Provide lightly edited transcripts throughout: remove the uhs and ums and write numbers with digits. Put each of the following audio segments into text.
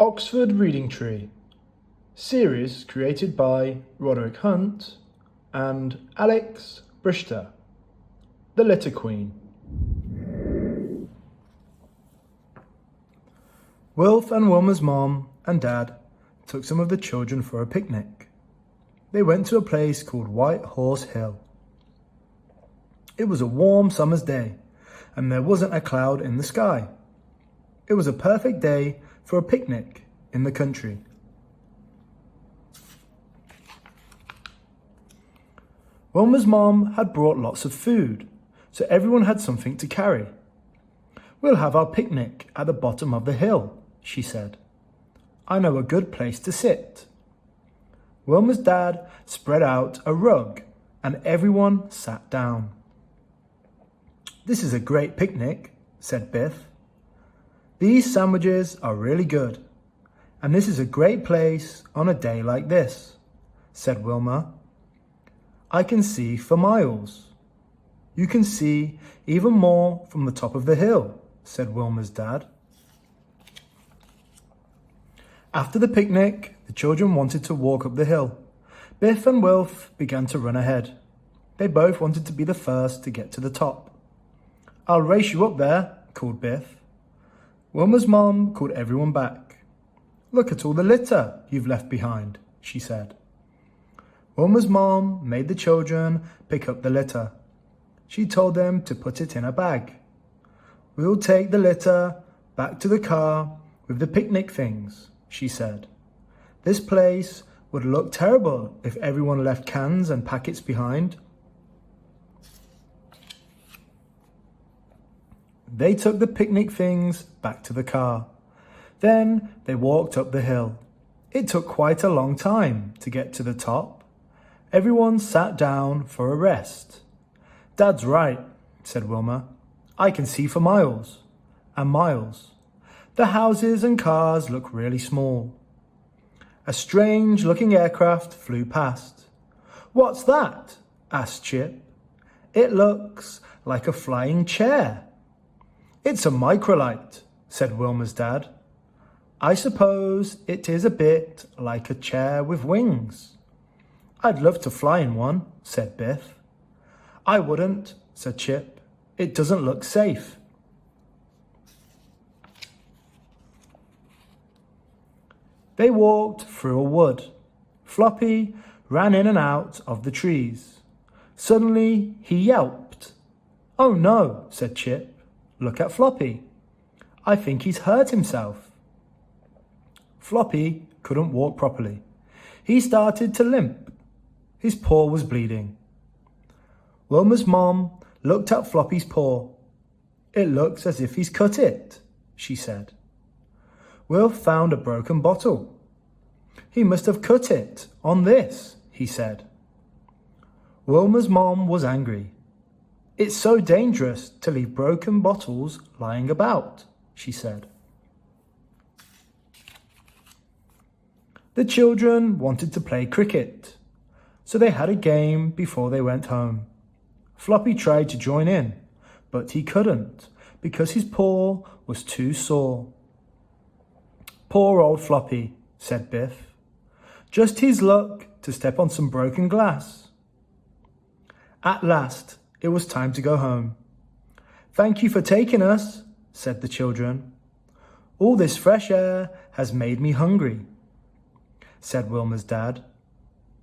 Oxford Reading Tree, series created by Roderick and Alex Brychta. The Litter Queen. Wilf and Wilma's mom and dad took some of the children for a picnic. They went to a place called White Horse Hill. It was a warm summer's day, and there wasn't a cloud in the sky. It was a perfect day for a picnic in the country. Wilma's mom had brought lots of food, so everyone had something to carry. "We'll have our picnic at the bottom of the hill," she said. "I know a good place to sit." Wilma's dad spread out a rug and everyone sat down. "This is a great picnic," said Biff. "These sandwiches are really good, and this is a great place on a day like this," said Wilma. "I can see for miles." "You can see even more from the top of the hill," said Wilma's dad. After the picnic, the children wanted to walk up the hill. Biff and Wilf began to run ahead. They both wanted to be the first to get to the top. "I'll race you up there," called Biff. Wilma's mom called everyone back. "Look at all the litter you've left behind," she said. Wilma's mom made the children pick up the litter. She told them to put it in a bag. "We'll take the litter back to the car with the picnic things," she said. "This place would look terrible if everyone left cans and packets behind." They took the picnic things back to the car. Then they walked up the hill. It took quite a long time to get to the top. Everyone sat down for a rest. "Dad's right," said Wilma. "I can see for miles and miles. The houses and cars look really small." A strange-looking aircraft flew past. "What's that?" asked Chip. "It looks like a flying chair." "It's a microlight," said Wilma's dad. "I suppose it is a bit like a chair with wings." "I'd love to fly in one," said Biff. "I wouldn't," said Chip. "It doesn't look safe." They walked through a wood. Floppy ran in and out of the trees. Suddenly he yelped. "Oh no," said Chip. "Look at Floppy. I think he's hurt himself." Floppy couldn't walk properly. He started to limp. His paw was bleeding. Wilma's mom looked at Floppy's paw. "It looks as if he's cut it," she said. Wilf found a broken bottle. "He must have cut it on this," he said. Wilma's mom was angry. "It's so dangerous to leave broken bottles lying about," she said. The children wanted to play cricket, so they had a game before they went home. Floppy tried to join in, but he couldn't because his paw was too sore. "Poor old Floppy," said Biff. "Just his luck to step on some broken glass." At last, it was time to go home. "Thank you for taking us," said the children. "All this fresh air has made me hungry," said Wilma's dad.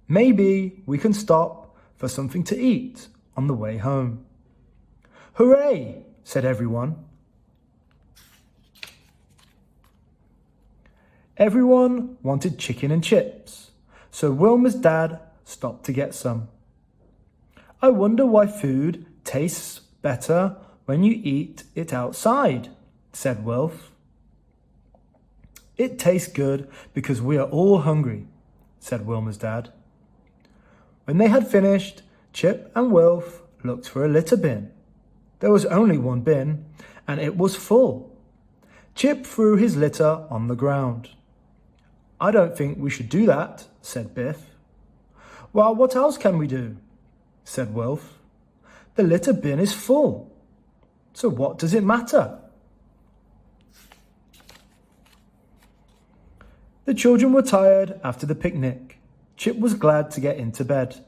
"Maybe we can stop for something to eat on the way home." "Hooray!" said everyone. Everyone wanted chicken and chips, so Wilma's dad stopped to get some. "I wonder why food tastes better when you eat it outside," said Wilf. "It tastes good because we are all hungry," said Wilma's dad. When they had finished, Chip and Wilf looked for a litter bin. There was only one bin, and it was full. Chip threw his litter on the ground. "I don't think we should do that," said Biff. "Well, what else can we do?" said Wilf. "The litter bin is full, so what does it matter?" The children were tired after the picnic. Chip was glad to get into bed.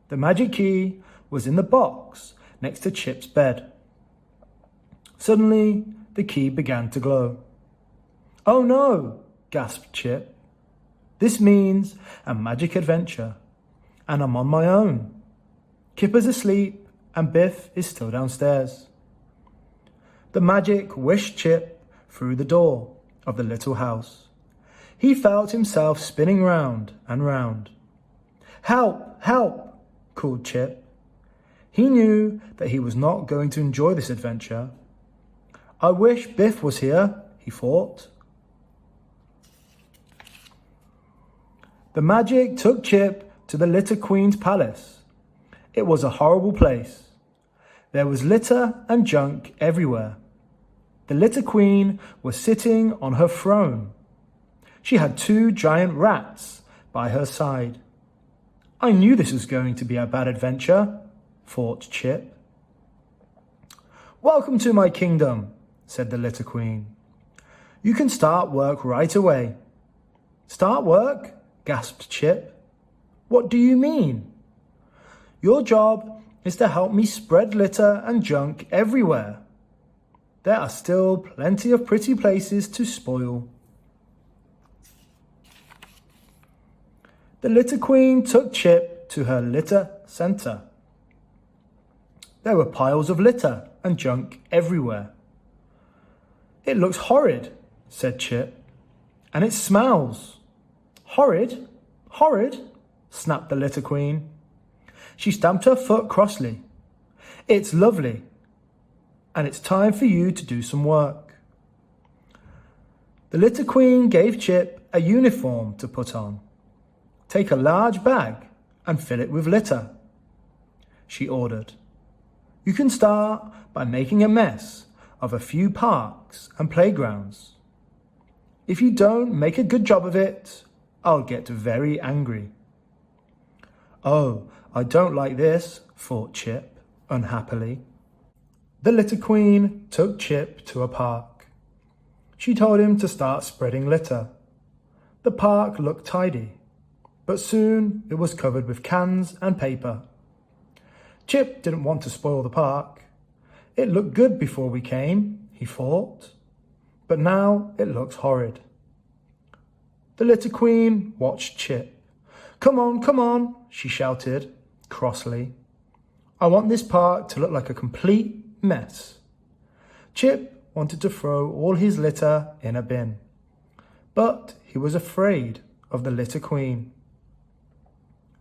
The magic key was in the box next to Chip's bed. Suddenly, the key began to glow. "Oh no!" gasped Chip. "This means a magic adventure, and I'm on my own. Kipper's asleep and Biff is still downstairs." The magic wished Chip through the door of the little house. He felt himself spinning round and round. "Help! Help!" called Chip. He knew that he was not going to enjoy this adventure. "I wish Biff was here," he thought. The magic took Chip to the Litter Queen's palace. It was a horrible place. There was litter and junk everywhere. The Litter Queen was sitting on her throne. She had 2 giant rats by her side. "I knew this was going to be a bad adventure," thought Chip. "Welcome to my kingdom," said the Litter Queen. "You can start work right away." "Start work?" gasped Chip. "What do you mean?" "Your job is to help me spread litter and junk everywhere. There are still plenty of pretty places to spoil." The Litter Queen took Chip to her litter center. There were piles of litter and junk everywhere. "It looks horrid," said Chip, "and it smells." "Horrid? Horrid?" snapped the Litter Queen. She stamped her foot crossly. "It's lovely, and it's time for you to do some work." The Litter Queen gave Chip a uniform to put on. "Take a large bag and fill it with litter," she ordered. "You can start by making a mess of a few parks and playgrounds. If you don't make a good job of it, I'll get very angry." "Oh, I don't like this," thought Chip unhappily. The Litter Queen took Chip to a park. She told him to start spreading litter. The park looked tidy, but soon it was covered with cans and paper. Chip didn't want to spoil the park. It looked good before we came, he thought, but now it looks horrid. The Litter Queen watched Chip. Come on," she shouted crossly. "I want this park to look like a complete mess." Chip wanted to throw all his litter in a bin, but he was afraid of the Litter Queen.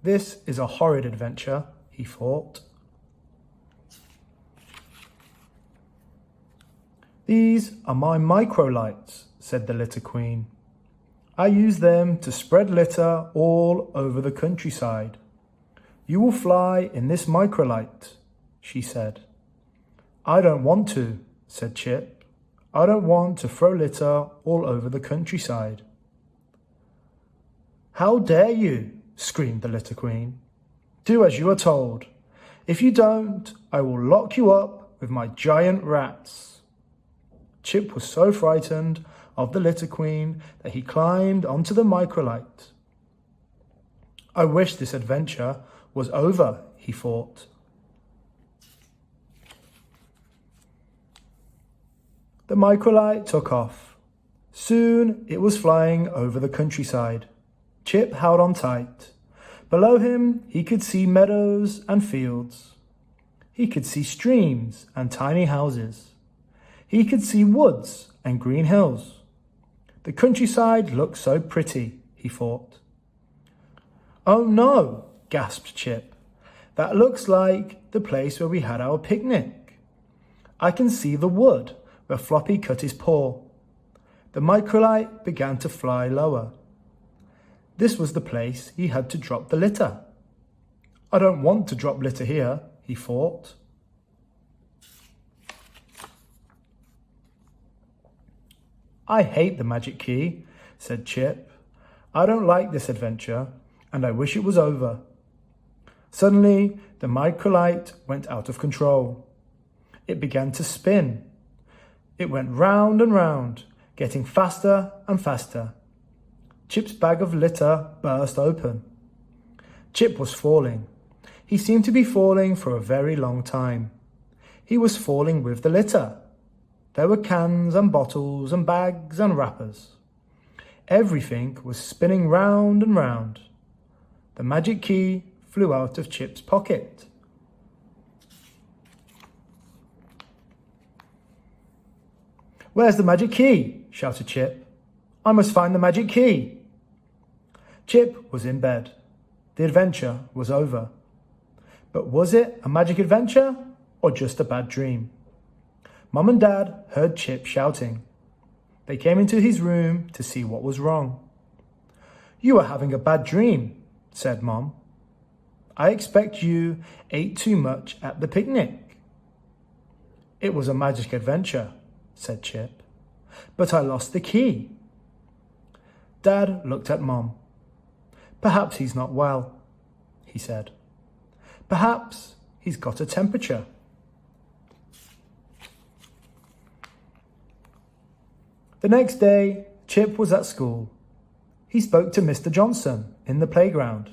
"This is a horrid adventure," he thought. "These are my microlights," said the Litter Queen. "I use them to spread litter all over the countryside. You will fly in this microlight," she said. "I don't want to," said Chip. "I don't want to throw litter all over the countryside." "How dare you?" screamed the Litter Queen. "Do as you are told. If you don't, I will lock you up with my giant rats." Chip was so frightened of the Litter Queen that he climbed onto the microlight. "I wish this adventure was over," he thought. The microlight took off. Soon it was flying over the countryside. Chip held on tight. Below him he could see meadows and fields. He could see streams and tiny houses. He could see woods and green hills. The countryside looked so pretty, he thought. "Oh no," gasped Chip. "That looks like the place where we had our picnic. I can see the wood where Floppy cut his paw." The microlight began to fly lower. This was the place he had to drop the litter. "I don't want to drop litter here," he thought. "I hate the magic key," said Chip. "I don't like this adventure, and I wish it was over." Suddenly, the microlight went out of control. It began to spin. It went round and round, getting faster and faster. Chip's bag of litter burst open. Chip was falling. He seemed to be falling for a very long time. He was falling with the litter. There were cans and bottles and bags and wrappers. Everything was spinning round and round. The magic key flew out of Chip's pocket. "Where's the magic key?" shouted Chip. "I must find the magic key." Chip was in bed. The adventure was over. But was it a magic adventure or just a bad dream? Mum and Dad heard Chip shouting. They came into his room to see what was wrong. "You are having a bad dream," said Mom. "I expect you ate too much at the picnic." "It was a magic adventure," said Chip. "But I lost the key." Dad looked at Mom. "Perhaps he's not well," he said. "Perhaps he's got a temperature." The next day, Chip was at school. He spoke to Mr. Johnson in the playground.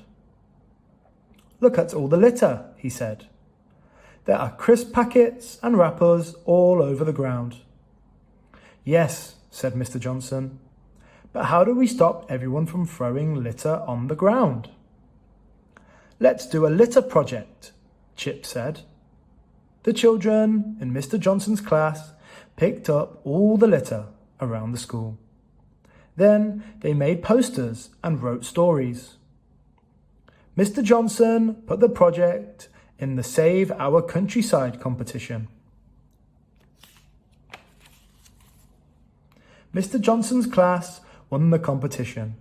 "Look at all the litter," he said. "There are crisp packets and wrappers all over the ground." "Yes," said Mr. Johnson. "But how do we stop everyone from throwing litter on the ground?" "Let's do a litter project," Chip said. The children in Mr. Johnson's class picked up all the litter around the school. Then they made posters and wrote stories. Mr. Johnson put the project in the Save Our Countryside competition. Mr. Johnson's class won the competition.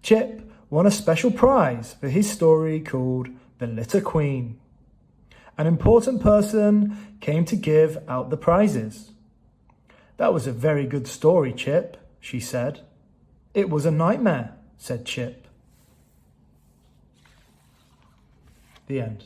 Chip won a special prize for his story called The Litter Queen. An important person came to give out the prizes. "That was a very good story, Chip," she said. "It was a nightmare," said Chip. The end.